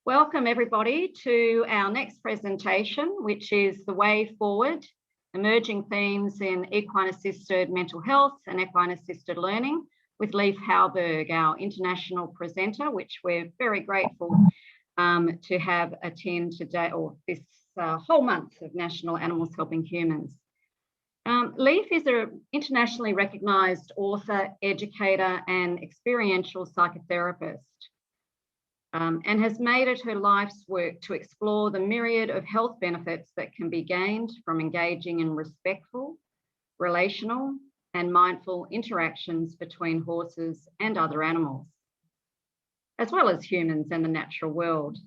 Welcome everybody to our next presentation, which is The Way Forward, Emerging Themes in Equine-Assisted Mental Health and Equine-Assisted Learning with Leif Hallberg, our international presenter, which we're very grateful to have attend today, or this whole month of National Animals Helping Humans. Leif is an internationally recognised author, educator and experiential psychotherapist. And has made it her life's work to explore the myriad of health benefits that can be gained from engaging in respectful, relational, and mindful interactions between horses and other animals, as well as humans and the natural world.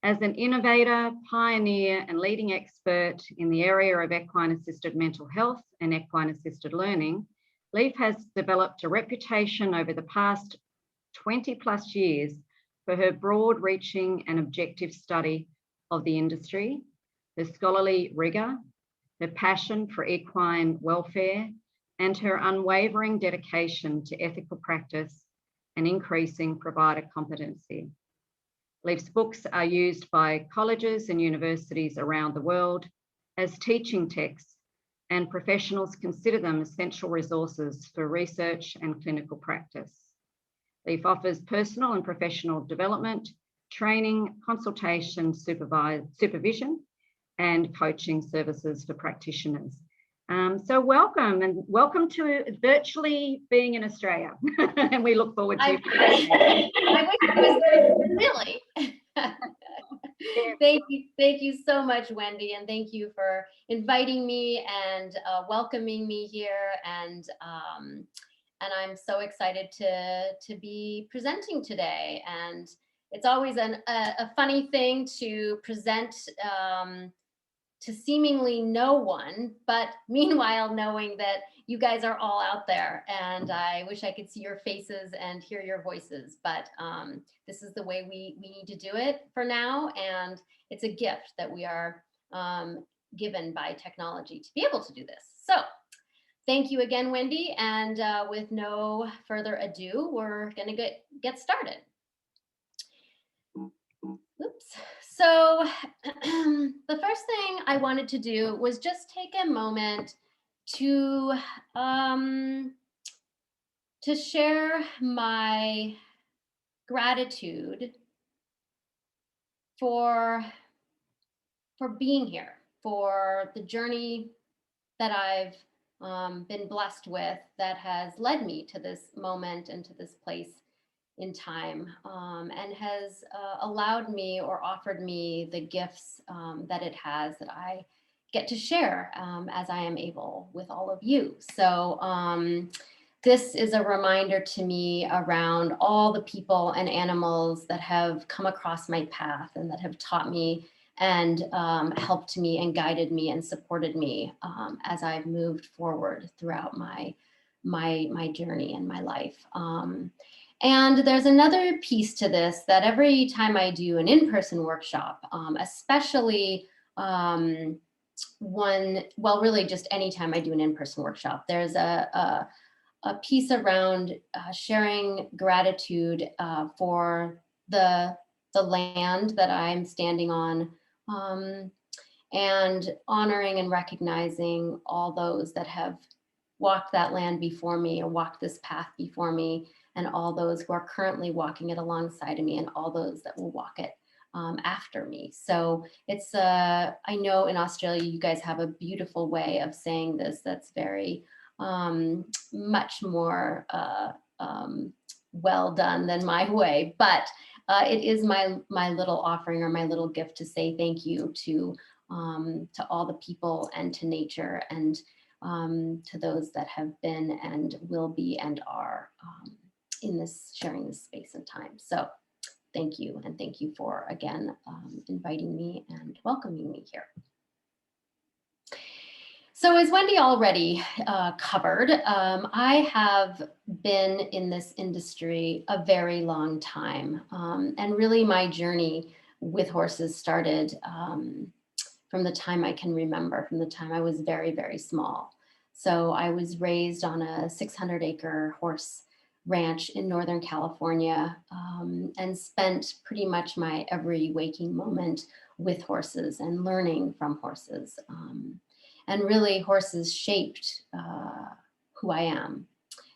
As an innovator, pioneer, and leading expert in the area of equine-assisted mental health and equine-assisted learning, Leif has developed a reputation over the past 20+ years for her broad-reaching and objective study of the industry, her scholarly rigour, her passion for equine welfare, and her unwavering dedication to ethical practice and increasing provider competency. Leif's books are used by colleges and universities around the world as teaching texts, and professionals consider them essential resources for research and clinical practice. Leif offers personal and professional development, training, consultation, supervision, and coaching services for practitioners. So welcome to virtually being in Australia. And we look forward to I wish I was there, really. Thank you so much, Wendy, and thank you for inviting me and welcoming me here. And I'm so excited to be presenting today. And it's always a funny thing to present to seemingly no one, but meanwhile knowing that you guys are all out there. And I wish I could see your faces and hear your voices, but this is the way we need to do it for now. And it's a gift that we are given by technology to be able to do this. So thank you again, Wendy. And with no further ado, we're going to get started. Oops. So the first thing I wanted to do was just take a moment to share my gratitude for being here, for the journey that I've been blessed with that has led me to this moment and to this place in time, and has allowed me or offered me the gifts that it has that I get to share as I am able with all of you. So this is a reminder to me around all the people and animals that have come across my path and that have taught me and helped me and guided me and supported me as I've moved forward throughout my journey and my life. And there's another piece to this, that every time I do an in-person workshop, especially really just anytime I do an in-person workshop, there's a piece around sharing gratitude for the land that I'm standing on, and honoring and recognizing all those that have walked that land before me or walked this path before me, and all those who are currently walking it alongside of me, and all those that will walk it after me. So it's, I know in Australia, you guys have a beautiful way of saying this that's very much more well done than my way, but it is my little offering or my little gift to say thank you to all the people and to nature and to those that have been and will be and are in this, sharing this space and time. So thank you. And thank you for, again, inviting me and welcoming me here. So as Wendy already covered, I have been in this industry a very long time. And really my journey with horses started from the time I can remember, from the time I was very, very small. So I was raised on a 600-acre horse ranch in Northern California, and spent pretty much my every waking moment with horses and learning from horses. And really horses shaped who I am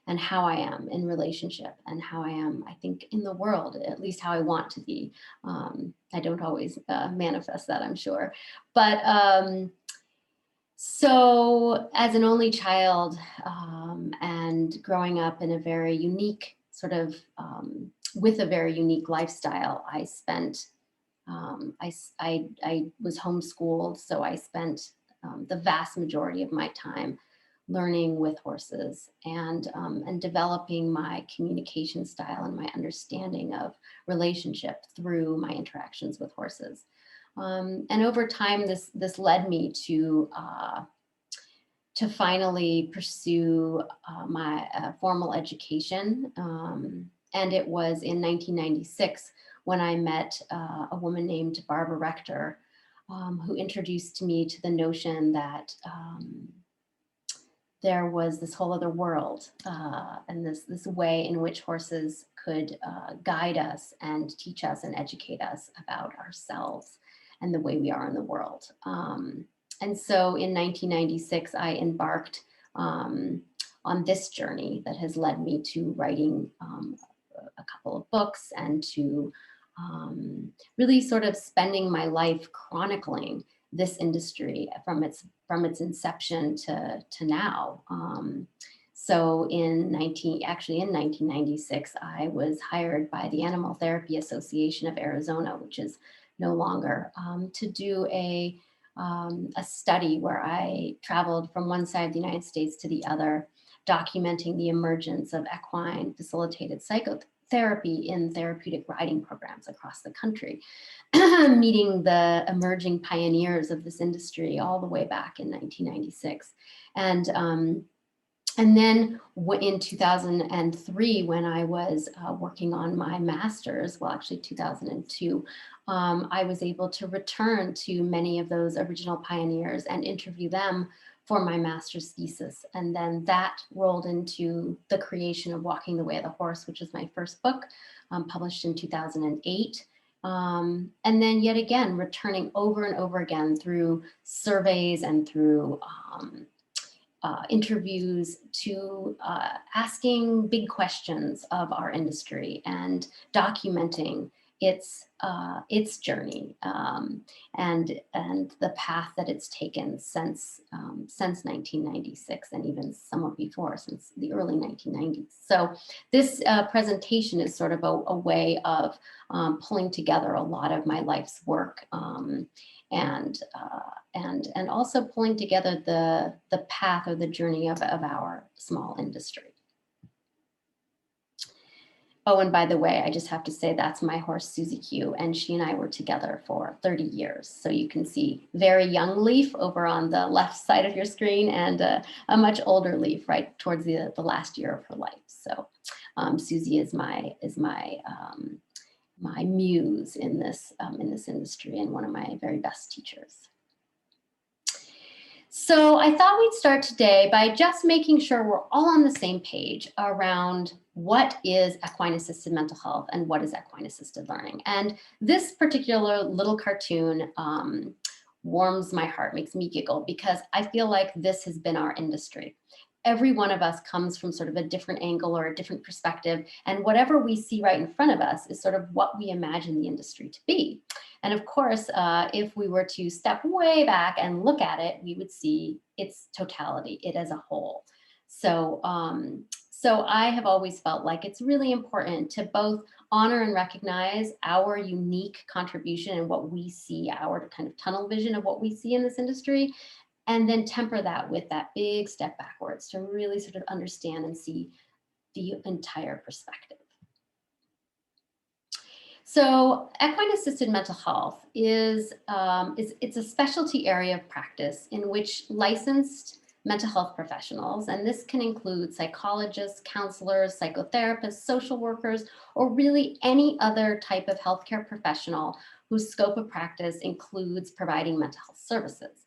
and how I am in relationship and how I am, I think, in the world, at least how I want to be. I don't always manifest that, I'm sure. But so as an only child and growing up in a very unique sort of, with a very unique lifestyle, I spent, I was homeschooled, so I spent the vast majority of my time learning with horses and developing my communication style and my understanding of relationship through my interactions with horses. And over time, this led me to finally pursue my formal education. And it was in 1996 when I met a woman named Barbara Rector, who introduced me to the notion that there was this whole other world and this way in which horses could guide us and teach us and educate us about ourselves and the way we are in the world. And so in 1996, I embarked on this journey that has led me to writing a couple of books and to really sort of spending my life chronicling this industry from its inception to now. So in 1996, I was hired by the Animal Therapy Association of Arizona, which is no longer, to do a study where I traveled from one side of the United States to the other, documenting the emergence of equine facilitated psychotherapy in therapeutic riding programs across the country, meeting the emerging pioneers of this industry all the way back in 1996. And then in 2003, when I was working on my master's, well, actually 2002, I was able to return to many of those original pioneers and interview them for my master's thesis. And then that rolled into the creation of Walking the Way of the Horse, which is my first book, published in 2008. And then yet again, returning over and over again through surveys and through interviews to asking big questions of our industry and documenting its journey and the path that it's taken since 1996 and even somewhat before, since the early 1990s. So this presentation is sort of a way of pulling together a lot of my life's work and also pulling together the path or the journey of our small industry. Oh, and by the way, I just have to say that's my horse, Susie Q, and she and I were together for 30 years. So you can see very young Leif over on the left side of your screen and a much older Leif right towards the last year of her life. So Susie is my muse in this industry and one of my very best teachers. So I thought we'd start today by just making sure we're all on the same page around what is equine-assisted mental health and what is equine-assisted learning. And this particular little cartoon warms my heart, makes me giggle, because I feel like this has been our industry. Every one of us comes from sort of a different angle or a different perspective, and whatever we see right in front of us is sort of what we imagine the industry to be. And of course, if we were to step way back and look at it, we would see its totality, it as a whole. So, so I have always felt like it's really important to both honor and recognize our unique contribution and what we see, our kind of tunnel vision of what we see in this industry, and then temper that with that big step backwards to really sort of understand and see the entire perspective. So equine-assisted mental health is it's a specialty area of practice in which licensed mental health professionals, and this can include psychologists, counselors, psychotherapists, social workers, or really any other type of healthcare professional whose scope of practice includes providing mental health services,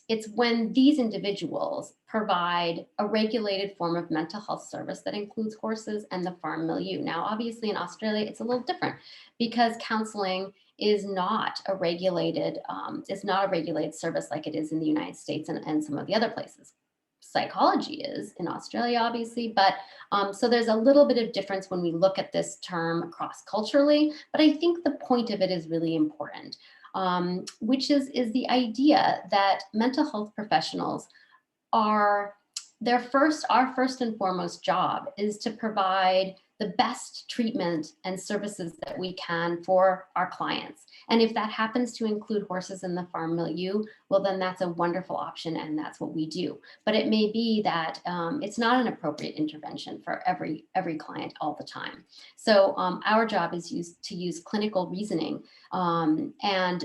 It's when these individuals provide a regulated form of mental health service that includes horses and the farm milieu. Now, obviously in Australia, it's a little different because counseling is not a regulated, service like it is in the United States and some of the other places. Psychology is in Australia, obviously, but so there's a little bit of difference when we look at this term cross-culturally, but I think the point of it is really important. Which is the idea that mental health professionals our first and foremost job is to provide the best treatment and services that we can for our clients. And if that happens to include horses in the farm milieu, well, then that's a wonderful option and that's what we do. But it may be that it's not an appropriate intervention for every client all the time. So our job is to use clinical reasoning and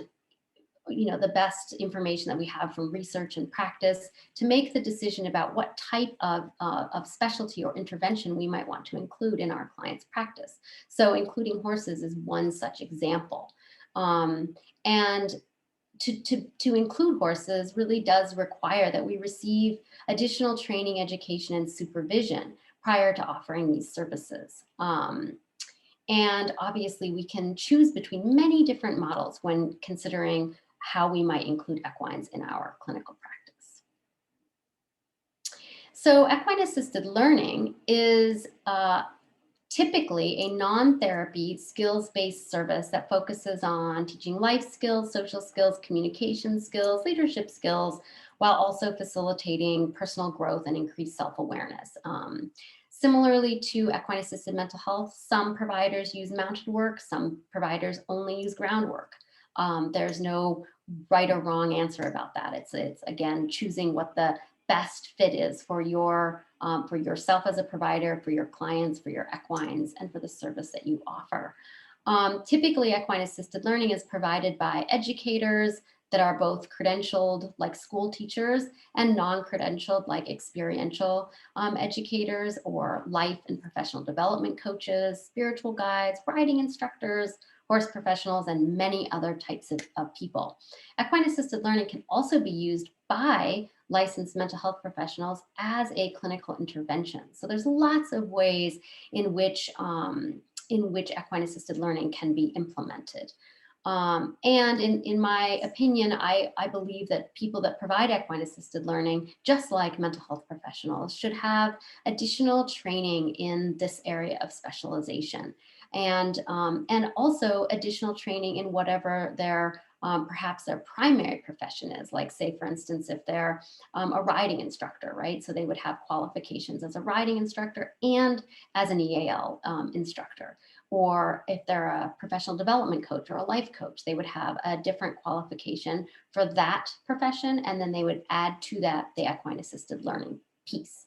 the best information that we have from research and practice to make the decision about what type of specialty or intervention we might want to include in our client's practice. So including horses is one such example. And to include horses really does require that we receive additional training, education, and supervision prior to offering these services. And obviously we can choose between many different models when considering how we might include equines in our clinical practice. So equine assisted learning is typically a non-therapy skills-based service that focuses on teaching life skills, social skills, communication skills, leadership skills, while also facilitating personal growth and increased self-awareness. Similarly to equine assisted mental health, some providers use mounted work, some providers only use groundwork. There's no right or wrong answer about that. It's again, choosing what the best fit is for yourself as a provider, for your clients, for your equines, and for the service that you offer. Typically, equine assisted learning is provided by educators that are both credentialed like school teachers and non-credentialed like experiential educators or life and professional development coaches, spiritual guides, riding instructors, horse professionals, and many other types of people. Equine assisted learning can also be used by licensed mental health professionals as a clinical intervention. So there's lots of ways in which equine assisted learning can be implemented. And in my opinion, I believe that people that provide equine assisted learning, just like mental health professionals, should have additional training in this area of specialization. And also additional training in whatever their perhaps their primary profession is, like say, for instance, if they're a riding instructor, right? So they would have qualifications as a riding instructor and as an EAL instructor. Or if they're a professional development coach or a life coach, they would have a different qualification for that profession. And then they would add to that the equine assisted learning piece.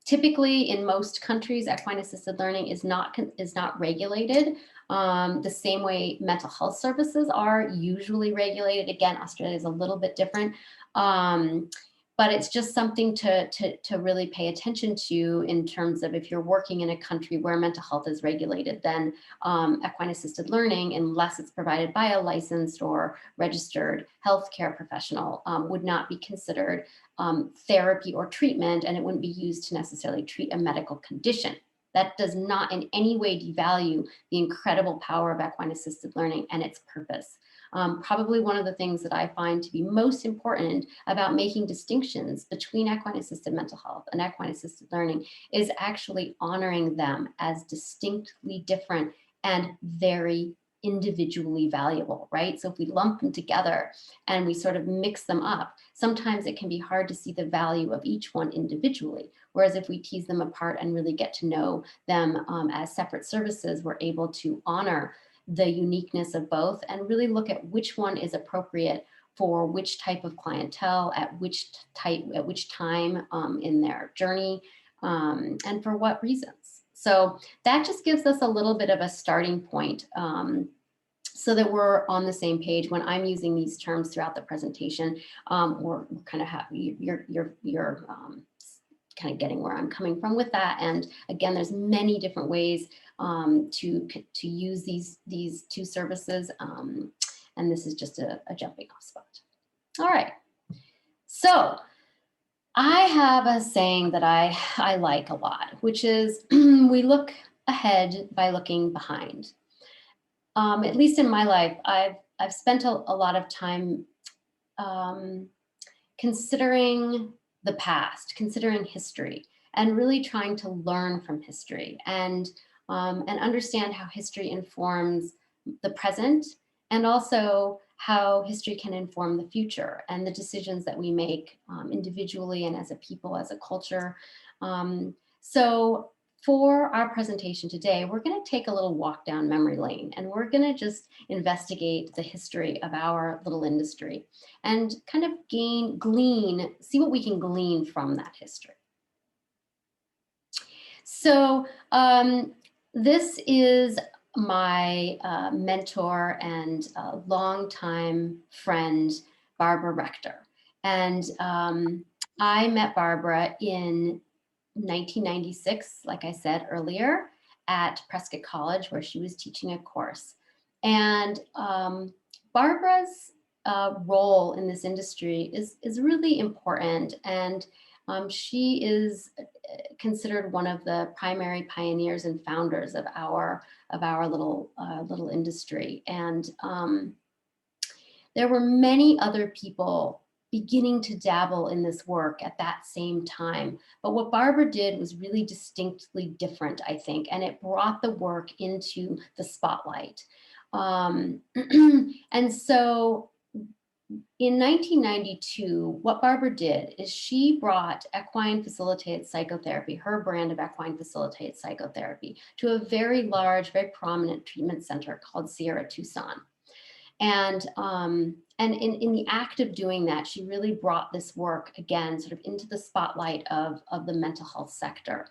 Typically, in most countries, equine assisted learning is not regulated the same way mental health services are usually regulated. Again, Australia is a little bit different, but it's just something to really pay attention to in terms of if you're working in a country where mental health is regulated, then equine assisted learning, unless it's provided by a licensed or registered healthcare professional, would not be considered therapy or treatment, and it wouldn't be used to necessarily treat a medical condition. That does not in any way devalue the incredible power of equine assisted learning and its purpose. Probably one of the things that I find to be most important about making distinctions between equine assisted mental health and equine assisted learning is actually honoring them as distinctly different and very individually valuable, right? So if we lump them together and we sort of mix them up, sometimes it can be hard to see the value of each one individually. Whereas if we tease them apart and really get to know them as separate services, we're able to honor the uniqueness of both and really look at which one is appropriate for which type of clientele at which time in their journey and for what reasons. So that just gives us a little bit of a starting point so that we're on the same page when I'm using these terms throughout the presentation. We're kind of you're kind of getting where I'm coming from with that. And again, there's many different ways to use these two services. And this is just a jumping off spot. All right. So I have a saying that I like a lot, which is we look ahead by looking behind. At least in my life, I've spent a lot of time considering the past, considering history, and really trying to learn from history and understand how history informs the present, and also how history can inform the future and the decisions that we make individually and as a people, as a culture. So for our presentation today, we're going to take a little walk down memory lane, and we're going to just investigate the history of our little industry and kind of see what we can glean from that history. So this is my mentor and longtime friend, Barbara Rector. And I met Barbara in 1996, like I said earlier, at Prescott College, where she was teaching a course. And Barbara's role in this industry is really important, and she is considered one of the primary pioneers and founders of our little industry. And there were many other people beginning to dabble in this work at that same time. But what Barbara did was really distinctly different, I think, and it brought the work into the spotlight. And so in 1992, what Barbara did is she brought equine facilitated psychotherapy, her brand of equine facilitated psychotherapy, to a very large, very prominent treatment center called Sierra Tucson. And in the act of doing that, she really brought this work again sort of into the spotlight of the mental health sector.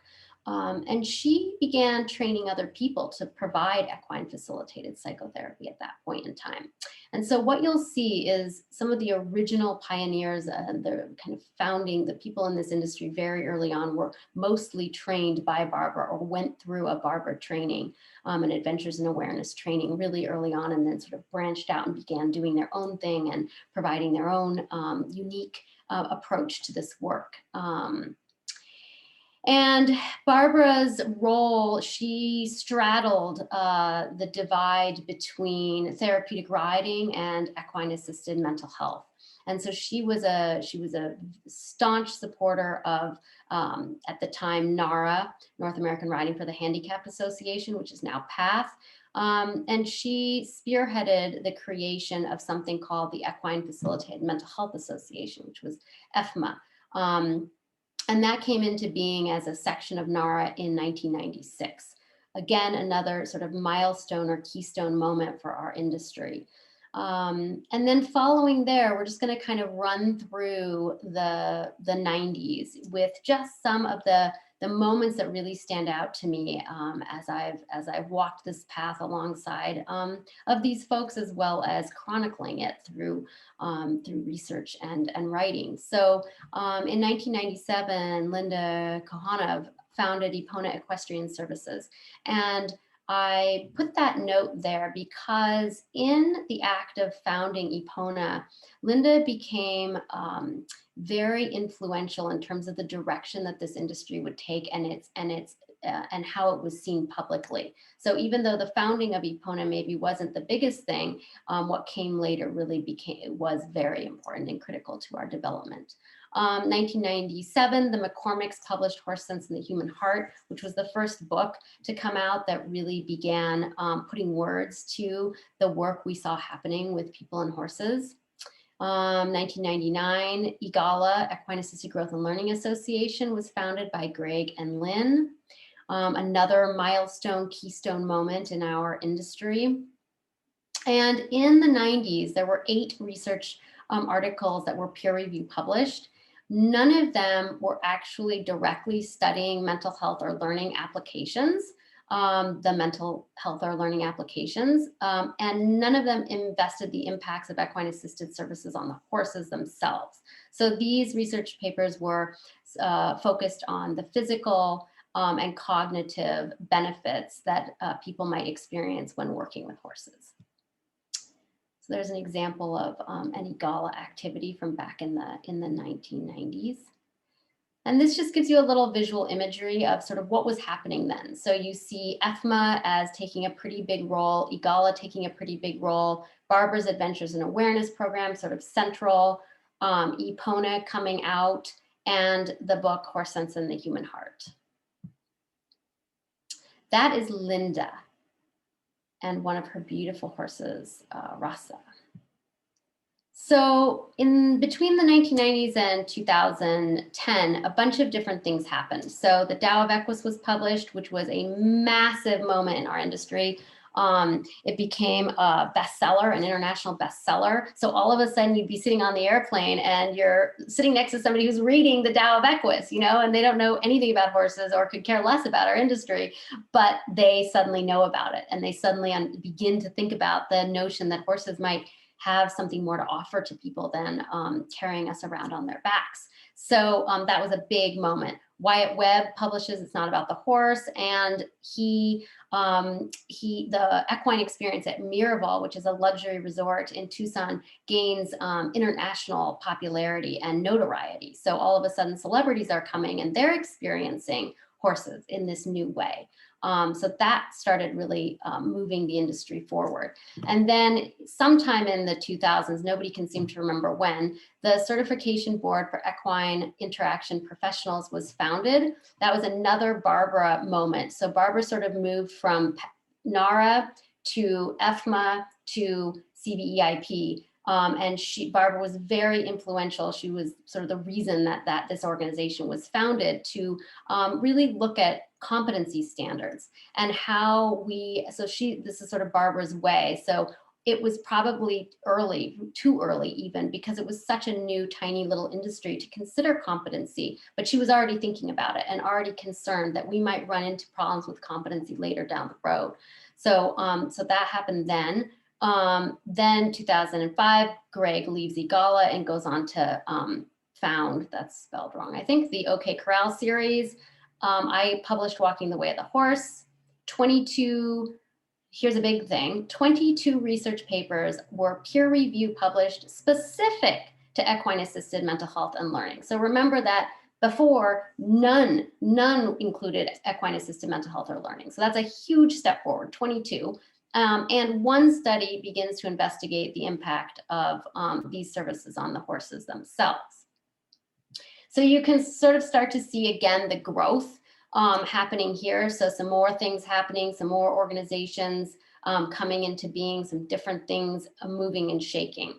And she began training other people to provide equine facilitated psychotherapy at that point in time. And so what you'll see is some of the original pioneers, the kind of the people in this industry very early on were mostly trained by Barbara or went through a Barbara training and Adventures in Awareness training really early on, and then sort of branched out and began doing their own thing and providing their own unique approach to this work. And Barbara's role, she straddled the divide between therapeutic riding and equine assisted mental health. And so she was a staunch supporter of, at the time, NARA, North American Riding for the Handicapped Association, which is now PATH. And she spearheaded the creation of something called the Equine Facilitated Mental Health Association, which was EFMA. And that came into being as a section of NARA in 1996. Again, another sort of milestone or keystone moment for our industry. And then following there, we're just going to kind of run through the 90s with just some of the moments that really stand out to me as I've walked this path alongside of these folks, as well as chronicling it through research and writing. So in 1997, Linda Kohanov founded Epona Equestrian Services, and I put that note there because in the act of founding Epona, Linda became very influential in terms of the direction that this industry would take and how it was seen publicly. So even though the founding of Epona maybe wasn't the biggest thing, what came later really was very important and critical to our development. 1997, the McCormicks published Horse Sense and the Human Heart, which was the first book to come out that really began putting words to the work we saw happening with people and horses. 1999, EGALA, Equine Assisted Growth and Learning Association, was founded by Greg and Lynn. Another milestone, keystone moment in our industry. And in the 90s, there were 8 research articles that were peer review published. None of them were actually directly studying mental health or learning applications, the mental health or learning applications, and none of them invested the impacts of equine assisted services on the horses themselves. So these research papers were focused on the physical and cognitive benefits that people might experience when working with horses. So there's an example of an EAGALA activity from back in the 1990s. And this just gives you a little visual imagery of sort of what was happening then. So you see EFMA as taking a pretty big role, EAGALA taking a pretty big role, Barbara's Adventures and Awareness Program sort of central, EPONA coming out, and the book Horse Sense and the Human Heart. That is Linda and one of her beautiful horses, Rasa. So in between the 1990s and 2010, a bunch of different things happened. So the Tao of Equus was published, which was a massive moment in our industry. It became a bestseller, an international bestseller. So all of a sudden you'd be sitting on the airplane and you're sitting next to somebody who's reading the Tao of Equus, you know, and they don't know anything about horses or could care less about our industry, but they suddenly know about it. And they suddenly begin to think about the notion that horses might have something more to offer to people than carrying us around on their backs. So that was a big moment. Wyatt Webb publishes It's Not About the Horse, and the equine experience at Miraval, which is a luxury resort in Tucson, gains international popularity and notoriety. So all of a sudden celebrities are coming and they're experiencing horses in this new way. So that started really moving the industry forward. And then sometime in the 2000s, nobody can seem to remember when, the Certification Board for Equine Interaction Professionals was founded. That was another Barbara moment. So Barbara sort of moved from NARA to EFMA to CVEIP. And Barbara was very influential. She was sort of the reason that this organization was founded to really look at competency standards and how this is sort of Barbara's way. So it was probably too early even, because it was such a new, tiny little industry to consider competency, but she was already thinking about it and already concerned that we might run into problems with competency later down the road. So, so that happened then. Then 2005, Greg leaves EAGALA and goes on to found, that's spelled wrong, I think, the OK Corral series. I published Walking the Way of the Horse. 22, here's a big thing, 22 research papers were peer review published specific to equine-assisted mental health and learning. So remember that before, none included equine-assisted mental health or learning. So that's a huge step forward, 22. And one study begins to investigate the impact of these services on the horses themselves. So you can sort of start to see again the growth happening here. So some more things happening, some more organizations coming into being, some different things moving and shaking.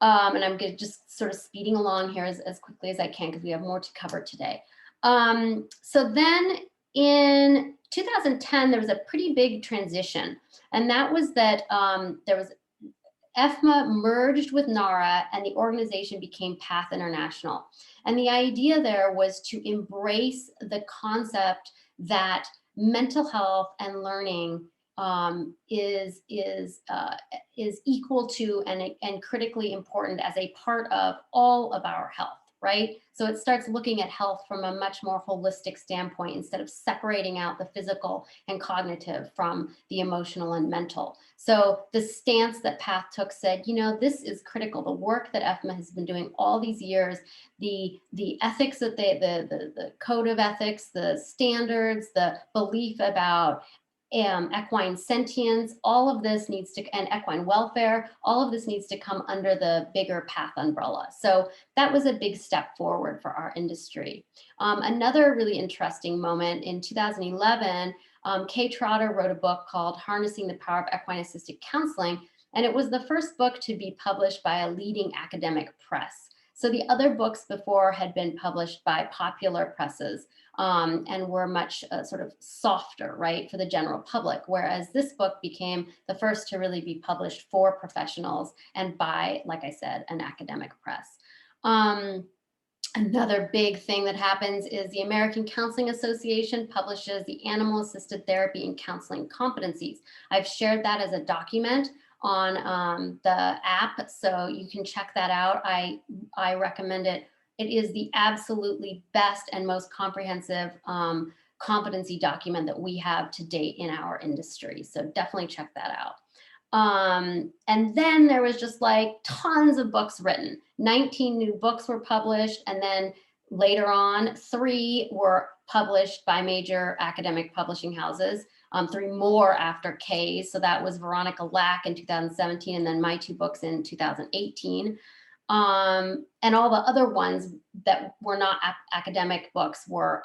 And I'm just sort of speeding along here as quickly as I can because we have more to cover today. So then in 2010, there was a pretty big transition, and that was that there was EFMA merged with NARA and the organization became PATH International. And the idea there was to embrace the concept that mental health and learning is equal to and critically important as a part of all of our health, right? So it starts looking at health from a much more holistic standpoint instead of separating out the physical and cognitive from the emotional and mental. So the stance that PATH took said, you know, this is critical. The work that EFMA has been doing all these years, the ethics that the code of ethics, the standards, the belief about equine sentience, all of this needs to, and equine welfare, all of this needs to come under the bigger PATH umbrella. So that was a big step forward for our industry. Another really interesting moment in 2011, Kay Trotter wrote a book called Harnessing the Power of Equine Assisted Counseling, and it was the first book to be published by a leading academic press. So the other books before had been published by popular presses and were much sort of softer, right, for the general public, whereas this book became the first to really be published for professionals and by, like I said, an academic press. Another big thing that happens is the American Counseling Association publishes the Animal Assisted Therapy and Counseling Competencies. I've shared that as a document on the app, so you can check that out. I recommend it. It is the absolutely best and most comprehensive competency document that we have to date in our industry. So definitely check that out. And then there was just like tons of books written. 19 new books were published, and then later on, 3 were published by major academic publishing houses, 3 more after Kay's. So that was Veronica Lack in 2017, and then my 2 books in 2018. And all the other ones that were not academic books were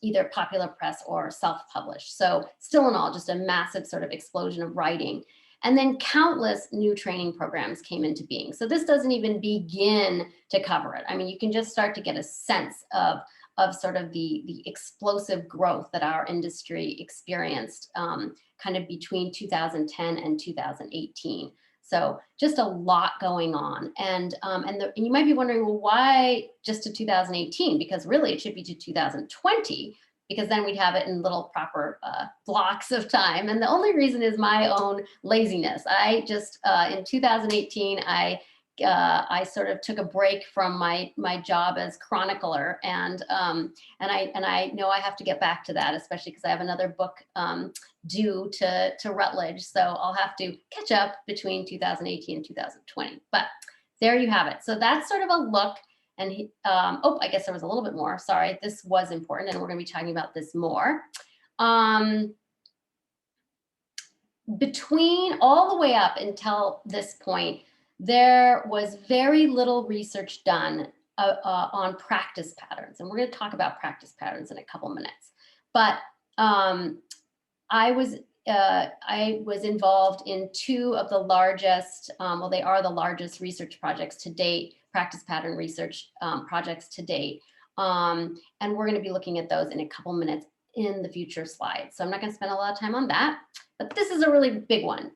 either popular press or self-published. So still in all, just a massive sort of explosion of writing. And then countless new training programs came into being. So this doesn't even begin to cover it. I mean, you can just start to get a sense of sort of the explosive growth that our industry experienced kind of between 2010 and 2018. So just a lot going on. And you might be wondering, well, why just to 2018? Because really it should be to 2020, because then we'd have it in little proper blocks of time. And the only reason is my own laziness. I just, in 2018, I sort of took a break from my job as chronicler, and I know I have to get back to that, especially because I have another book due to Rutledge, so I'll have to catch up between 2018 and 2020. But there you have it. So that's sort of a look. And oh, I guess there was a little bit more. Sorry, this was important, and we're going to be talking about this more. Between all the way up until this point, there was very little research done on practice patterns. And we're going to talk about practice patterns in a couple minutes. But I was involved in 2 of the largest, well, they are the largest research projects to date, practice pattern research projects to date. And we're going to be looking at those in a couple minutes in the future slides. So I'm not going to spend a lot of time on that, but this is a really big one.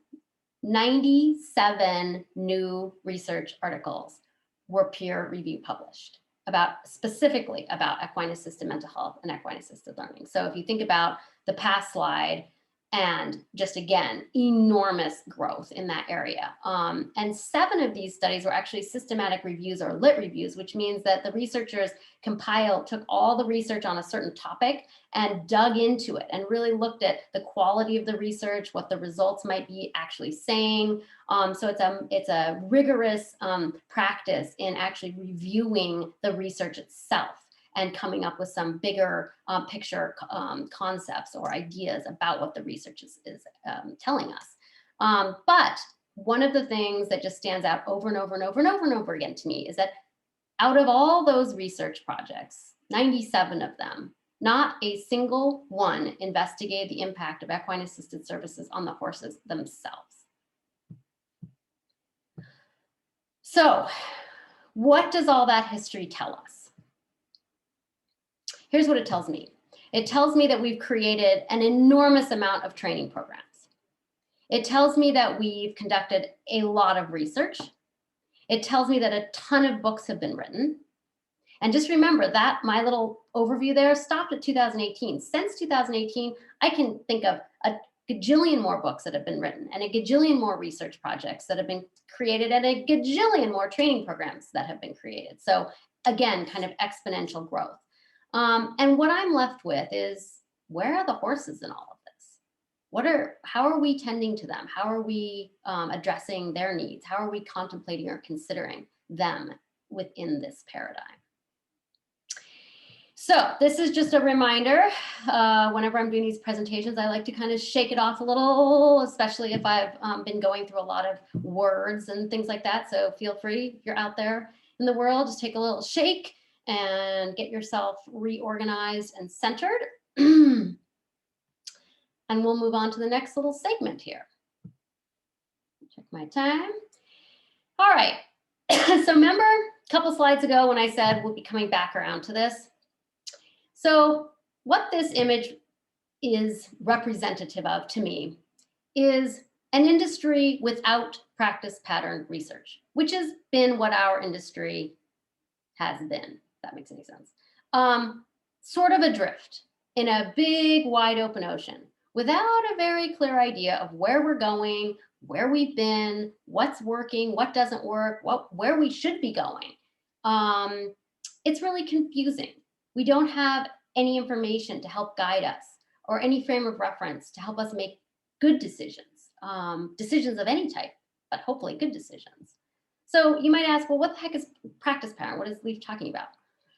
97 new research articles were peer review published specifically about equine assisted mental health and equine assisted learning. So if you think about the past slide, and just again, enormous growth in that area. And 7 of these studies were actually systematic reviews or lit reviews, which means that the researchers took all the research on a certain topic and dug into it and really looked at the quality of the research, what the results might be actually saying. So it's a rigorous practice in actually reviewing the research itself and coming up with some bigger picture concepts or ideas about what the research is telling us. But one of the things that just stands out over and over and over and over and over again to me is that out of all those research projects, 97 of them, not a single one investigated the impact of equine assisted services on the horses themselves. So what does all that history tell us? Here's what it tells me. It tells me that we've created an enormous amount of training programs. It tells me that we've conducted a lot of research. It tells me that a ton of books have been written. And just remember that my little overview there stopped at 2018. Since 2018, I can think of a gajillion more books that have been written and a gajillion more research projects that have been created and a gajillion more training programs that have been created. So again, kind of exponential growth. And what I'm left with is, where are the horses in all of this? How are we tending to them? How are we addressing their needs? How are we contemplating or considering them within this paradigm? So this is just a reminder. Whenever I'm doing these presentations, I like to kind of shake it off a little, especially if I've been going through a lot of words and things like that. So feel free, if you're out there in the world, just take a little shake and get yourself reorganized and centered. And we'll move on to the next little segment here. Check my time. All right. So remember a couple slides ago when I said we'll be coming back around to this? So what this image is representative of to me is an industry without practice pattern research, which has been what our industry has been. That makes any sense. Sort of adrift in a big wide open ocean without a very clear idea of where we're going, where we've been, what's working, what doesn't work, where we should be going. It's really confusing. We don't have any information to help guide us or any frame of reference to help us make good decisions. decisions of any type, but hopefully good decisions. So you might ask, well, what the heck is practice pattern? What is Leif talking about?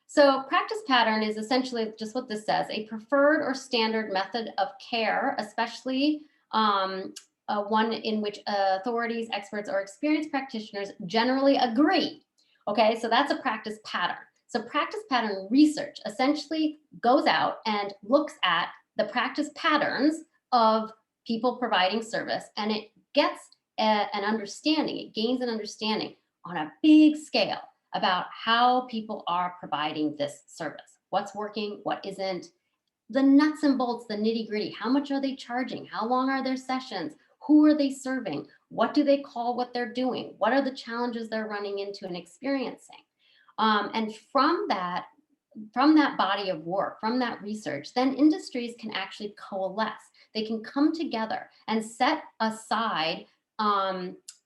So practice pattern is essentially just what this says, a preferred or standard method of care, especially one in which authorities, experts, or experienced practitioners generally agree. Okay, so that's a practice pattern. So practice pattern research essentially goes out and looks at the practice patterns of people providing service, and it gets an understanding, it gains an understanding on a big scale about how people are providing this service. What's working, what isn't, the nuts and bolts, the nitty gritty. How much are they charging? How long are their sessions? Who are they serving? What do they call what they're doing? What are the challenges they're running into and experiencing? And from that body of work, from that research, then industries can actually coalesce. They can come together and set aside,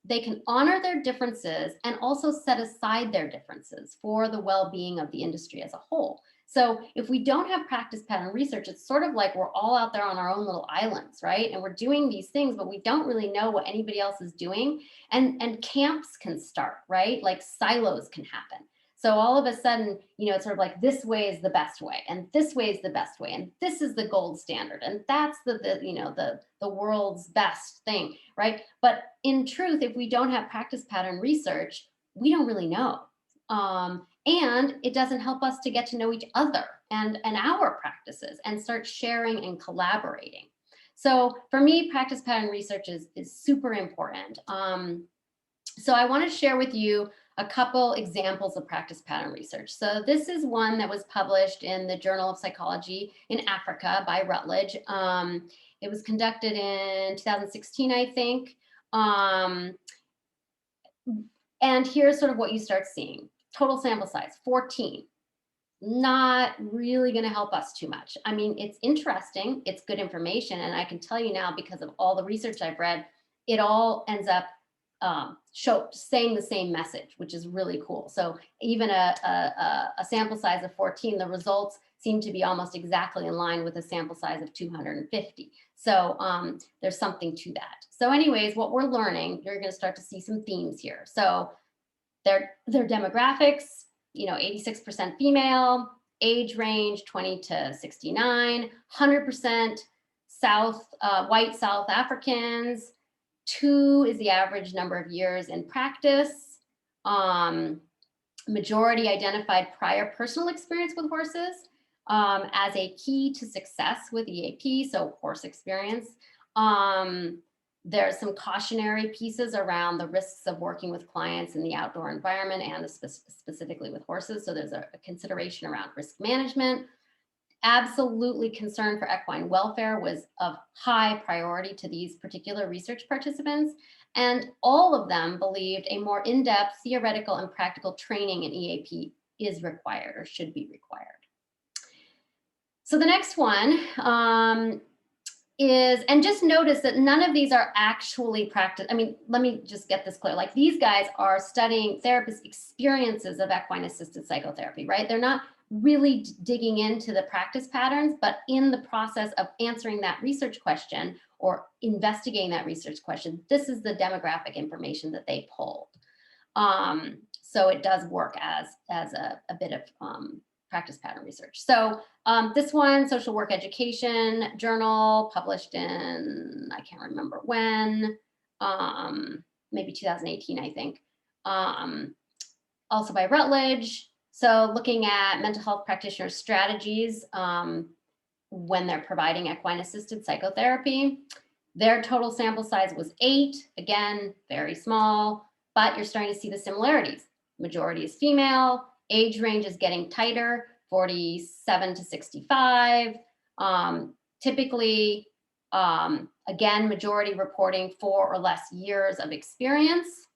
they can honor their differences and also set aside their differences for the well-being of the industry as a whole. So if we don't have practice pattern research, it's sort of like we're all out there on our own little islands, right? And we're doing these things, but we don't really know what anybody else is doing. And camps can start, right? Like silos can happen. So all of a sudden, you know, it's sort of like this way is the best way, and this way is the best way, and this is the gold standard, and that's the world's best thing, right? But in truth, if we don't have practice pattern research, we don't really know, and it doesn't help us to get to know each other and our practices and start sharing and collaborating. So for me, practice pattern research is super important. So I want to share with you a couple examples of practice pattern research. So this is one that was published in the Journal of Psychology in Africa by Routledge. It was conducted in 2016, I think. And here's sort of what you start seeing. Total sample size, 14. Not really going to help us too much. I mean, it's interesting, it's good information, and I can tell you now, because of all the research I've read, it all ends up saying the same message, which is really cool. So even a sample size of 14, the results seem to be almost exactly in line with a sample size of 250. So there's something to that. So anyways, what we're learning, you're going to start to see some themes here. So their demographics, 86% female, age range 20 to 69, 100% white South Africans. 2 is the average number of years in practice. Majority identified prior personal experience with horses as a key to success with EAP, so horse experience. There's some cautionary pieces around the risks of working with clients in the outdoor environment and specifically with horses. So there's a consideration around risk management. Absolutely concern for equine welfare was of high priority to these particular research participants. And all of them believed a more in-depth theoretical and practical training in EAP is required or should be required. So the next one is, and just notice that none of these are actually practice. I mean, let me just get this clear. Like, these guys are studying therapists' experiences of equine assisted psychotherapy, right? They're not really digging into the practice patterns, but in the process of answering that research question or investigating that research question, this is the demographic information that they pulled. So it does work as a bit of practice pattern research. So this one, Social Work Education Journal, published in, I can't remember when, maybe 2018, I think. Also by Routledge. So looking at mental health practitioner strategies when they're providing equine assisted psychotherapy. Their total sample size was 8, again, very small, but you're starting to see the similarities. Majority is female, age range is getting tighter, 47 to 65. Typically, again, majority reporting 4 or less years of experience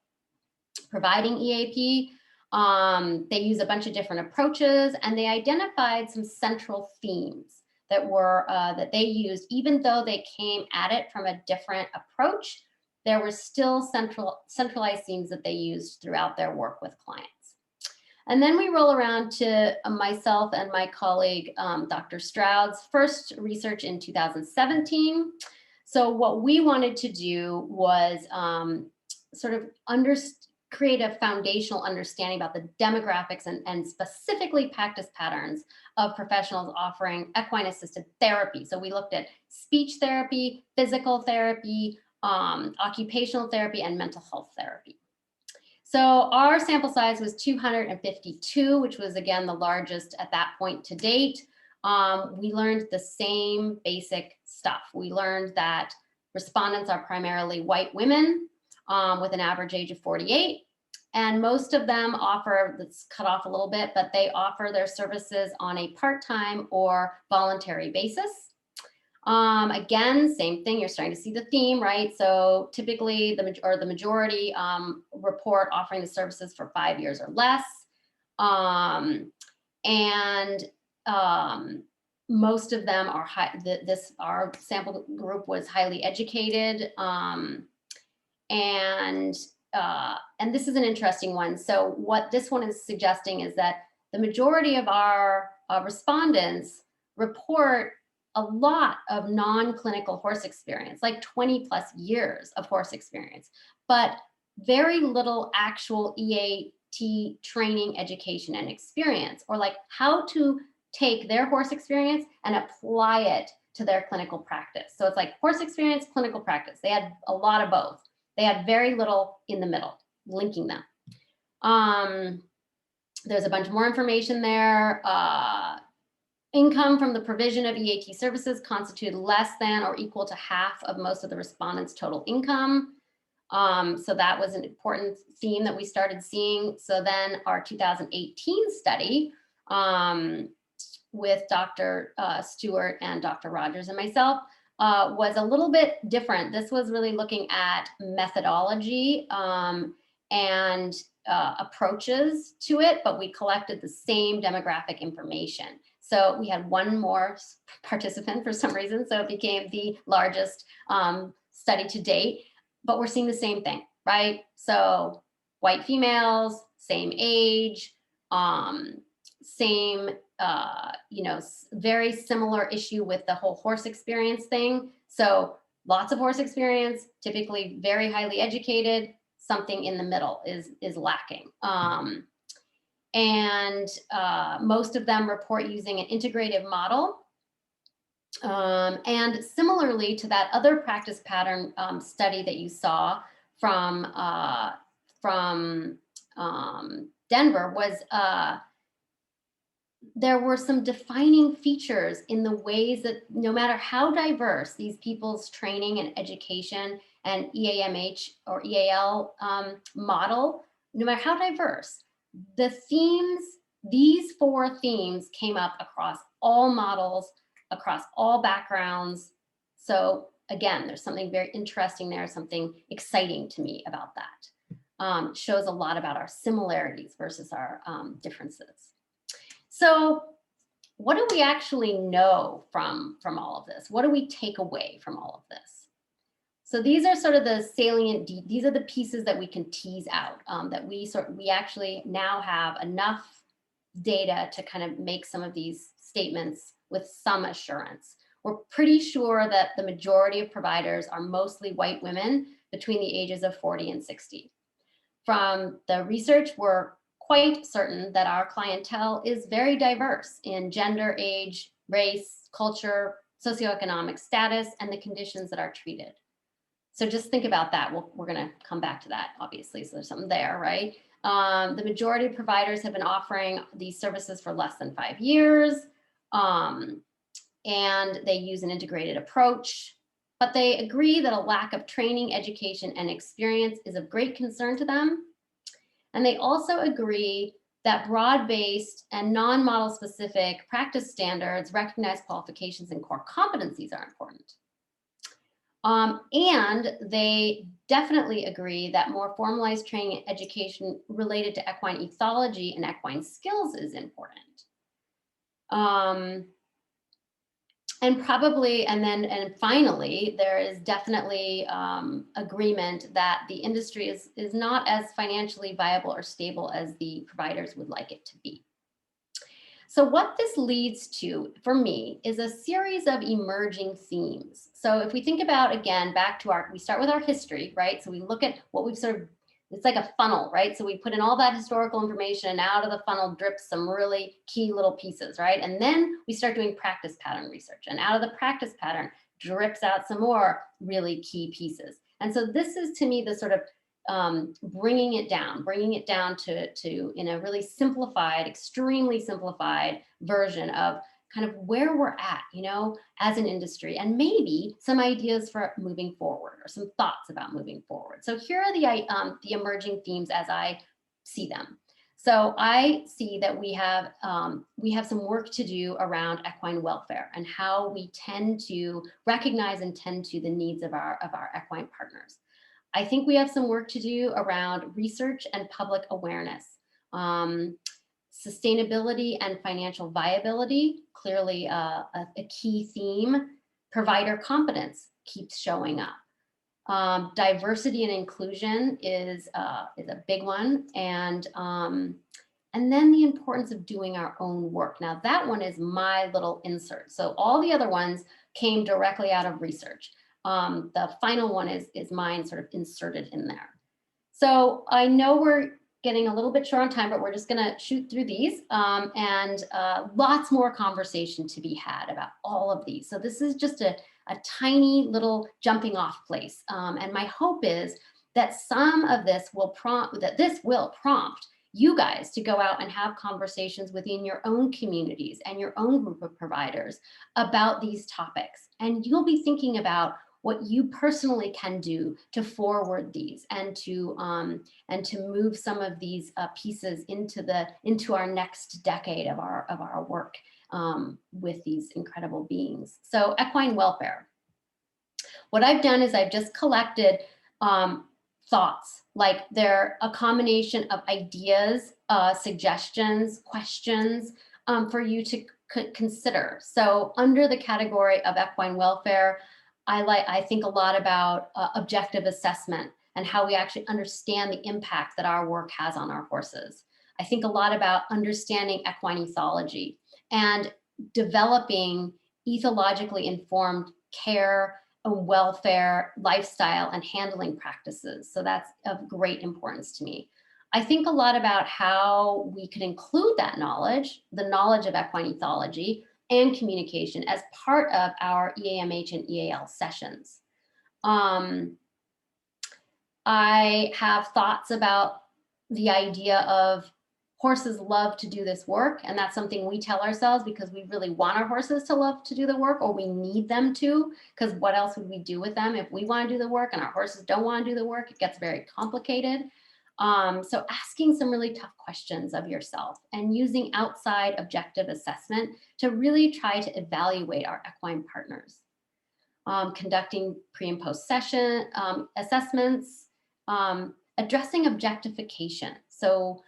providing EAP. They use a bunch of different approaches, and they identified some central themes that were that they used. Even though they came at it from a different approach, there were still centralized themes that they used throughout their work with clients. And then we roll around to myself and my colleague, Dr. Stroud's first research in 2017. So what we wanted to do was sort of create a foundational understanding about the demographics and specifically practice patterns of professionals offering equine assisted therapy. So we looked at speech therapy, physical therapy, occupational therapy, and mental health therapy. So our sample size was 252, which was again the largest at that point to date. We learned the same basic stuff. We learned that respondents are primarily white women with an average age of 48. And most of them offer, let's cut off a little bit, but they offer their services on a part-time or voluntary basis. Again, same thing, you're starting to see the theme, right? So typically the majority report offering the services for 5 years or less. Most of them are our sample group was highly educated. And this is an interesting one. So what this one is suggesting is that the majority of our respondents report a lot of non-clinical horse experience, like 20 plus years of horse experience, but very little actual EAT training, education, and experience, or like how to take their horse experience and apply it to their clinical practice. So it's like horse experience, clinical practice. They had a lot of both. They had very little in the middle, linking them. There's a bunch more information there. Income from the provision of EAT services constituted less than or equal to half of most of the respondents' total income. So that was an important theme that we started seeing. So then our 2018 study with Dr. Stewart and Dr. Rogers and myself was a little bit different. This was really looking at methodology and approaches to it, but we collected the same demographic information. So we had one more participant for some reason, so it became the largest study to date, but we're seeing the same thing, right? So white females, same age, same, very similar issue with the whole horse experience thing. So lots of horse experience, typically very highly educated, something in the middle is lacking. Most of them report using an integrative model. And similarly to that other practice pattern study that you saw from Denver was there were some defining features in the ways that no matter how diverse these people's training and education and EAMH or EAL model, no matter how diverse, the themes, these 4 themes came up across all models, across all backgrounds. So again, there's something very interesting there, something exciting to me about that. It shows a lot about our similarities versus our differences. So what do we actually know from all of this? What do we take away from all of this? So these are sort of the salient, these are the pieces that we can tease out, that we actually now have enough data to kind of make some of these statements with some assurance. We're pretty sure that the majority of providers are mostly white women between the ages of 40 and 60. From the research, we're quite certain that our clientele is very diverse in gender, age, race, culture, socioeconomic status, and the conditions that are treated. So just think about that. We're going to come back to that, obviously. So there's something there, right? The majority of providers have been offering these services for less than 5 years, and they use an integrated approach, but they agree that a lack of training, education, and experience is of great concern to them. And they also agree that broad-based and non-model specific practice standards, recognized qualifications, and core competencies are important. And they definitely agree that more formalized training and education related to equine ethology and equine skills is important. And finally, there is definitely agreement that the industry is not as financially viable or stable as the providers would like it to be. So what this leads to, for me, is a series of emerging themes. So if we think about, again, back to we start with our history, right? So we look at what we've sort of, it's like a funnel, right? So we put in all that historical information and out of the funnel drips some really key little pieces, right? And then we start doing practice pattern research, and out of the practice pattern drips out some more really key pieces. And so this is, to me, the sort of bringing it down to in a really simplified, extremely simplified version of kind of where we're at, you know, as an industry, and maybe some ideas for moving forward or some thoughts about moving forward. So here are the emerging themes as I see them. So I see that we have some work to do around equine welfare and how we tend to recognize and tend to the needs of our equine partners. I think we have some work to do around research and public awareness. Sustainability and financial viability, clearly a key theme. Provider competence keeps showing up. Diversity and inclusion is a big one. And then the importance of doing our own work. Now that one is my little insert. So all the other ones came directly out of research. The final one is mine sort of inserted in there. So I know we're getting a little bit short on time, but we're just gonna shoot through these and lots more conversation to be had about all of these. So this is just a tiny little jumping off place. And my hope is that some of this will prompt you guys to go out and have conversations within your own communities and your own group of providers about these topics. And you'll be thinking about what you personally can do to forward these and to move some of these pieces into our next decade of our work with these incredible beings. So equine welfare. What I've done is I've just collected thoughts, like they're a combination of ideas, suggestions, questions for you to consider. So under the category of equine welfare, I think a lot about objective assessment and how we actually understand the impact that our work has on our horses. I think a lot about understanding equine ethology and developing ethologically informed care, welfare, lifestyle, and handling practices. So that's of great importance to me. I think a lot about how we could include that knowledge, the knowledge of equine ethology, and communication as part of our EAMH and EAL sessions. I have thoughts about the idea of horses love to do this work, and that's something we tell ourselves because we really want our horses to love to do the work, or we need them to, because what else would we do with them if we want to do the work and our horses don't want to do the work? It gets very complicated. So asking some really tough questions of yourself and using outside objective assessment to really try to evaluate our equine partners. Conducting pre and post session assessments, addressing objectification. So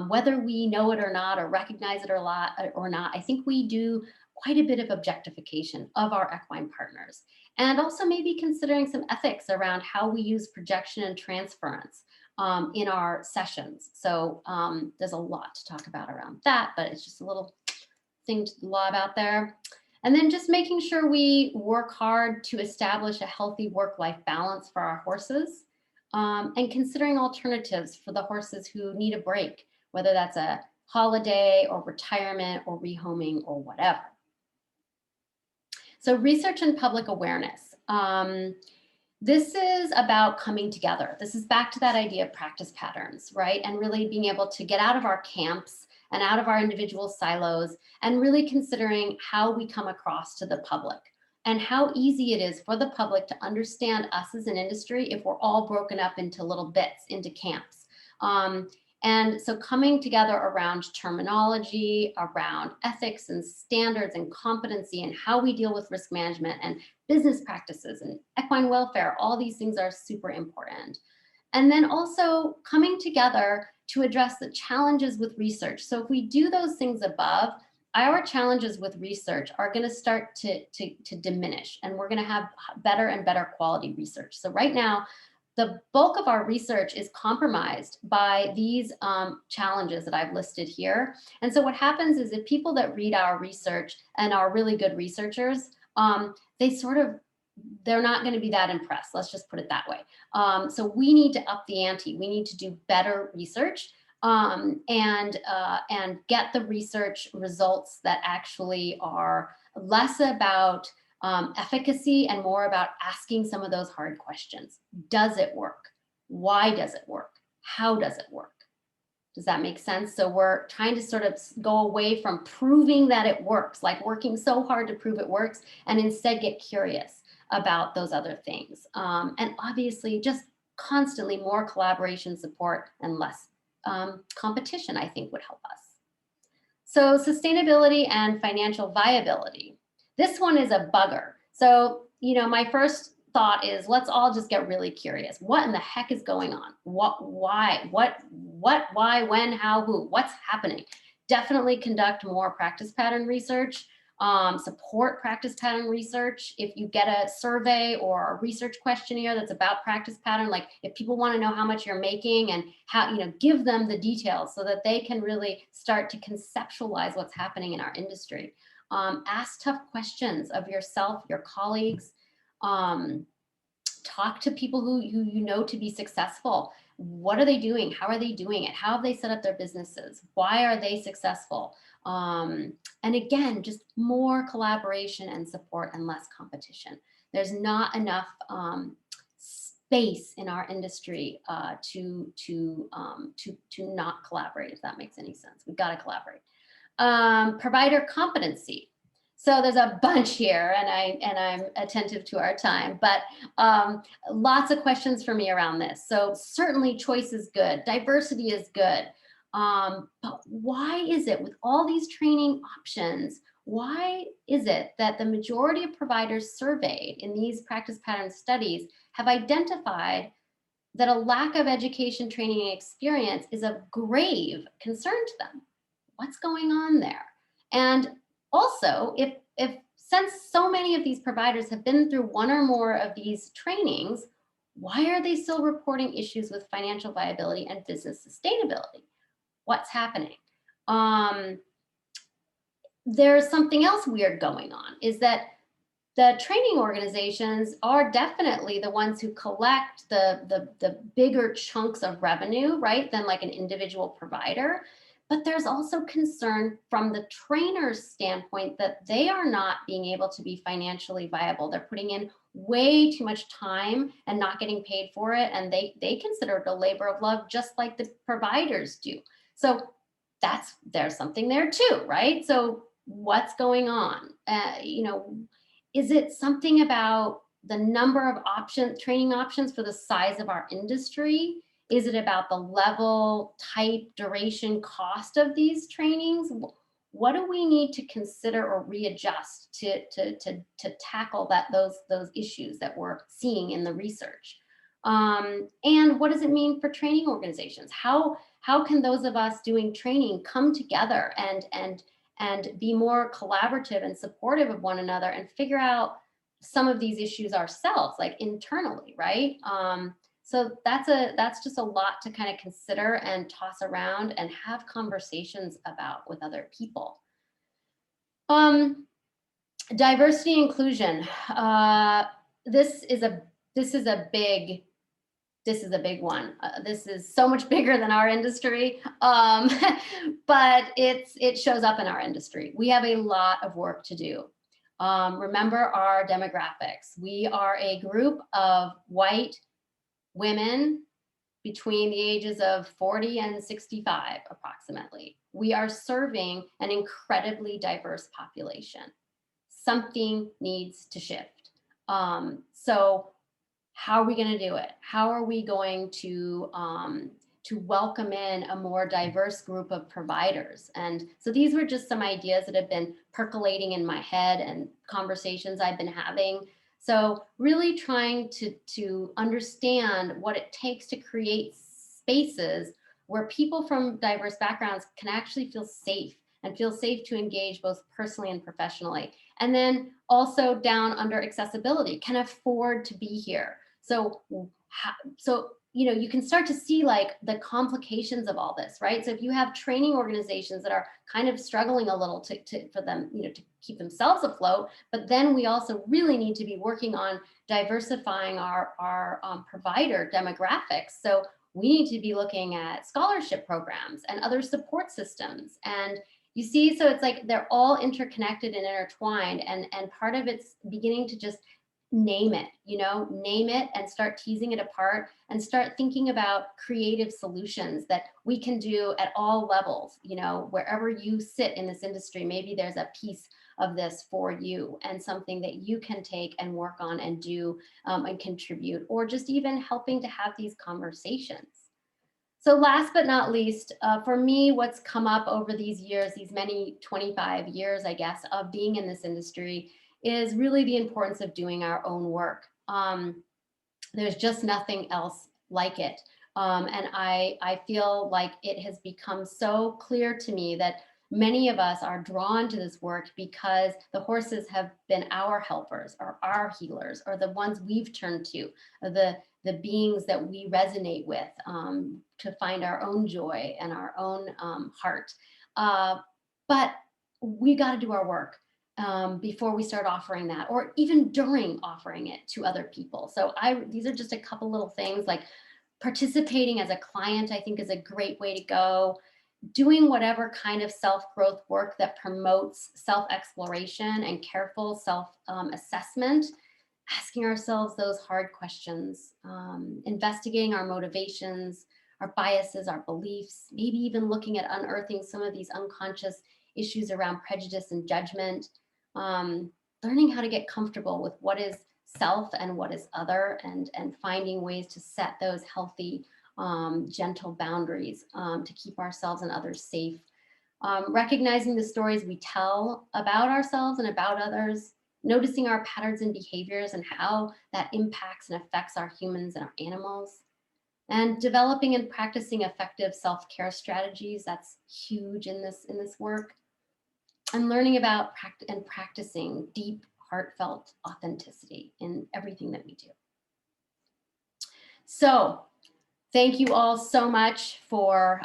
whether we know it or not, or recognize it or not, I think we do quite a bit of objectification of our equine partners. And also maybe considering some ethics around how we use projection and transference in our sessions. So there's a lot to talk about around that, but it's just a little thing to lob out there. And then just making sure we work hard to establish a healthy work-life balance for our horses, and considering alternatives for the horses who need a break, whether that's a holiday or retirement or rehoming or whatever. So research and public awareness. This is about coming together. This is back to that idea of practice patterns, right? And really being able to get out of our camps and out of our individual silos and really considering how we come across to the public and how easy it is for the public to understand us as an industry if we're all broken up into little bits, into camps. And so coming together around terminology, around ethics and standards and competency and how we deal with risk management and business practices and equine welfare, all these things are super important. And then also coming together to address the challenges with research. So if we do those things above, our challenges with research are going to start to diminish, and we're going to have better and better quality research. So right now, the bulk of our research is compromised by these challenges that I've listed here. And so what happens is if people that read our research and are really good researchers, they're not going to be that impressed. Let's just put it that way. So we need to up the ante. We need to do better research and get the research results that actually are less about efficacy and more about asking some of those hard questions. Does it work? Why does it work? How does it work? Does that make sense? So we're trying to sort of go away from proving that it works, like working so hard to prove it works, and instead get curious about those other things. And obviously just constantly more collaboration, support, and less competition, I think, would help us. So sustainability and financial viability. This one is a bugger. So, my first thought is let's all just get really curious. What in the heck is going on? Why, when, how, who, what's happening? Definitely conduct more practice pattern research, support practice pattern research. If you get a survey or a research questionnaire that's about practice pattern, like if people want to know how much you're making and how, give them the details so that they can really start to conceptualize what's happening in our industry. Ask tough questions of yourself, your colleagues. Talk to people who you know to be successful. What are they doing? How are they doing it? How have they set up their businesses? Why are they successful? And again, just more collaboration and support and less competition. There's not enough space in our industry to not collaborate, if that makes any sense. We've got to collaborate. Provider competency. So there's a bunch here, and I'm attentive to our time, but lots of questions for me around this. So certainly choice is good, diversity is good, but why is it with all these training options, why is it that the majority of providers surveyed in these practice pattern studies have identified that a lack of education, training, and experience is of grave concern to them? What's going on there? And also, if since so many of these providers have been through one or more of these trainings, why are they still reporting issues with financial viability and business sustainability? What's happening? There's something else weird going on, is that the training organizations are definitely the ones who collect the bigger chunks of revenue, right, than like an individual provider. But there's also concern from the trainer's standpoint that they are not being able to be financially viable. They're putting in way too much time and not getting paid for it. And they consider it a labor of love, just like the providers do. So there's something there too, right? So what's going on? Is it something about the number of training options for the size of our industry? Is it about the level, type, duration, cost of these trainings? What do we need to consider or readjust to tackle those issues that we're seeing in the research? And what does it mean for training organizations? How can those of us doing training come together and be more collaborative and supportive of one another and figure out some of these issues ourselves, like internally, right? So that's just a lot to kind of consider and toss around and have conversations about with other people. Diversity inclusion. This is a big one. This is so much bigger than our industry, but it shows up in our industry. We have a lot of work to do. Remember our demographics. We are a group of white women between the ages of 40 and 65, approximately. We are serving an incredibly diverse population. Something needs to shift. So how are we going to do it? How are we going to welcome in a more diverse group of providers? And so these were just some ideas that have been percolating in my head and conversations I've been having. So really trying to understand what it takes to create spaces where people from diverse backgrounds can actually feel safe and feel safe to engage both personally and professionally. And then also down under accessibility, can afford to be here. So so, you know, you can start to see like the complications of all this, right? So if you have training organizations that are kind of struggling a little for them, you know, to keep themselves afloat, but then we also really need to be working on diversifying our provider demographics. So we need to be looking at scholarship programs and other support systems. And you see, so it's like they're all interconnected and intertwined, and part of it's beginning to just name it, you know, name it and start teasing it apart and start thinking about creative solutions that we can do at all levels, you know, wherever you sit in this industry, maybe there's a piece of this for you and something that you can take and work on and do and contribute, or just even helping to have these conversations. So last but not least, for me, what's come up over these years, these many 25 years, I guess, of being in this industry is really the importance of doing our own work. There's just nothing else like it. And I feel like it has become so clear to me that many of us are drawn to this work because the horses have been our helpers or our healers, or the ones we've turned to, or the beings that we resonate with to find our own joy and our own heart. But we got to do our work before we start offering that, or even during offering it to other people. So these are just a couple little things, like participating as a client, I think is a great way to go. Doing whatever kind of self-growth work that promotes self-exploration and careful self-assessment, asking ourselves those hard questions, investigating our motivations, our biases, our beliefs, maybe even looking at unearthing some of these unconscious issues around prejudice and judgment, learning how to get comfortable with what is self and what is other, and finding ways to set those healthy, gentle boundaries to keep ourselves and others safe. Recognizing the stories we tell about ourselves and about others, noticing our patterns and behaviors and how that impacts and affects our humans and our animals, and developing and practicing effective self-care strategies. That's huge in this work. And learning about and practicing deep, heartfelt authenticity in everything that we do. So thank you all so much for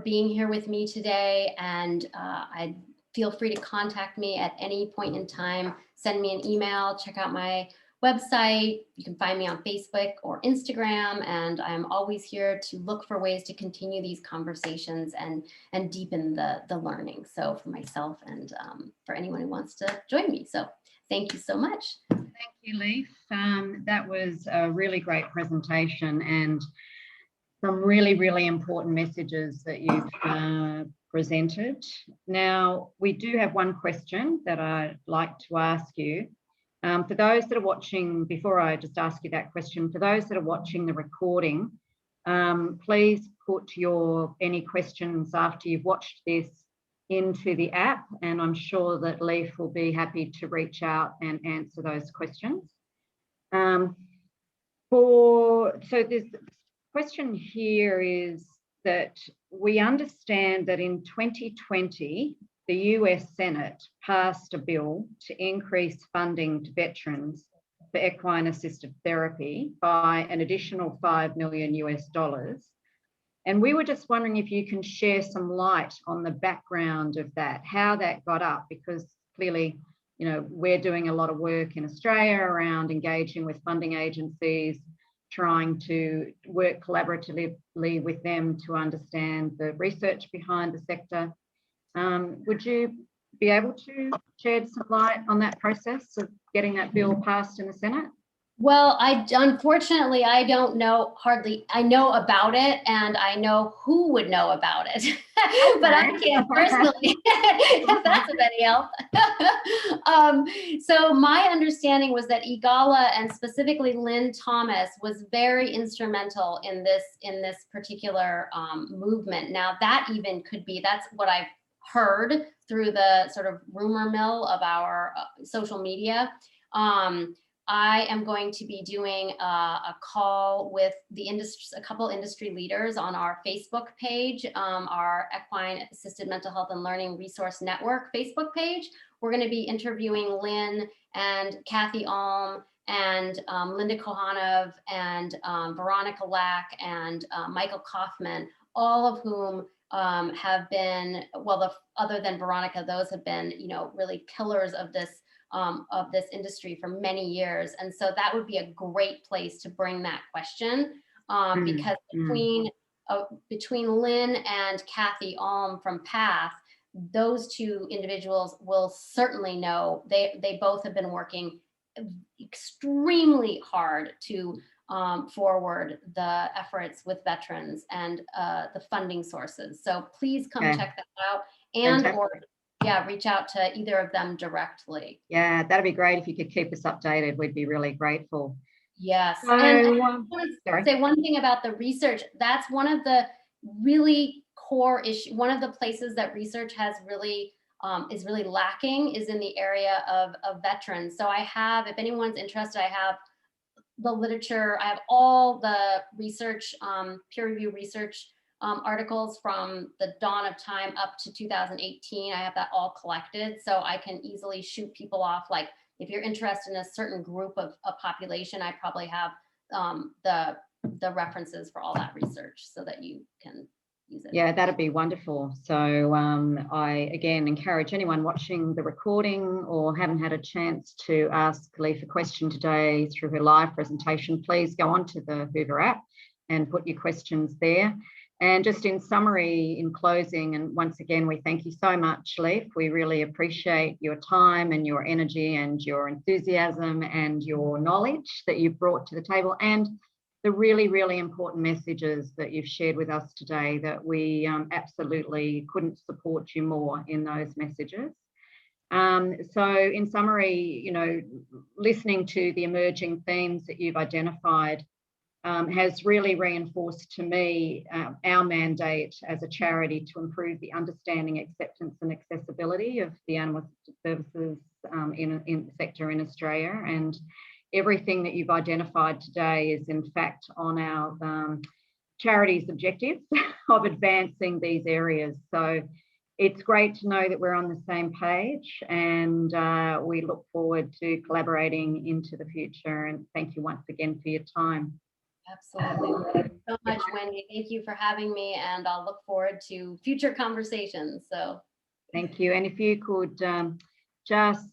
being here with me today. And I feel free to contact me at any point in time. Send me an email, check out my website. You can find me on Facebook or Instagram, and I'm always here to look for ways to continue these conversations and deepen the learning. So for myself and for anyone who wants to join me. So thank you so much. Thank you, Leif. That was a really great presentation and some really, really important messages that you've presented. Now, we do have one question that I'd like to ask you. For those that are watching, before I just ask you that question, for those that are watching the recording, please put any questions after you've watched this into the app, and I'm sure that Leif will be happy to reach out and answer those questions. So this question here is that we understand that in 2020, the US Senate passed a bill to increase funding to veterans for equine assisted therapy by an additional $5 million US. And we were just wondering if you can share some light on the background of that, how that got up, because clearly, you know, we're doing a lot of work in Australia around engaging with funding agencies, trying to work collaboratively with them to understand the research behind the sector. Would you be able to shed some light on that process of getting that bill passed in the Senate? Well, unfortunately, I don't know I know about it, and I know who would know about it, but I can't personally, if that's of any help. So my understanding was that Igala, and specifically Lynn Thomas, was very instrumental in this particular movement. Now that even could be, that's what I've heard through the sort of rumor mill of our social media. I am going to be doing a call with a couple industry leaders on our Facebook page, our Equine Assisted Mental Health and Learning Resource Network Facebook page. We're going to be interviewing Lynn and Kathy Alm and Linda Kohanov and Veronica Lack and Michael Kaufman, all of whom have been, well, other than Veronica, those have been, you know, really pillars of this industry for many years. And so that would be a great place to bring that question, because between Lynn and Kathy Alm from PATH, those two individuals will certainly know. They both have been working extremely hard to forward the efforts with veterans and the funding sources. So please come check that out, and or reach out to either of them directly. Yeah, that'd be great if you could keep us updated. We'd be really grateful. Yes. So, and I want to say one thing about the research. That's one of the really core issues. One of the places that research has really is really lacking is in the area of veterans. So I have, if anyone's interested, I have the literature. I have all the research, peer review research articles from the dawn of time up to 2018. I have that all collected, so I can easily shoot people off. Like, if you're interested in a certain group of a population, I probably have the references for all that research so that you can use it. Yeah, that'd be wonderful. So I again encourage anyone watching the recording or haven't had a chance to ask Leif a question today through her live presentation, please go onto the Hoover app and put your questions there. And just in summary, in closing, and once again, we thank you so much, Leif. We really appreciate your time and your energy and your enthusiasm and your knowledge that you've brought to the table, and the really, really important messages that you've shared with us today, that we absolutely couldn't support you more in those messages. So in summary, you know, listening to the emerging themes that you've identified has really reinforced to me our mandate as a charity to improve the understanding, acceptance and accessibility of the animal services in sector in Australia. And everything that you've identified today is in fact on our charity's objectives of advancing these areas. So it's great to know that we're on the same page, and we look forward to collaborating into the future. And thank you once again for your time. Absolutely. Thank you so much, Wendy. Thank you for having me, and I'll look forward to future conversations. So thank you. And if you could just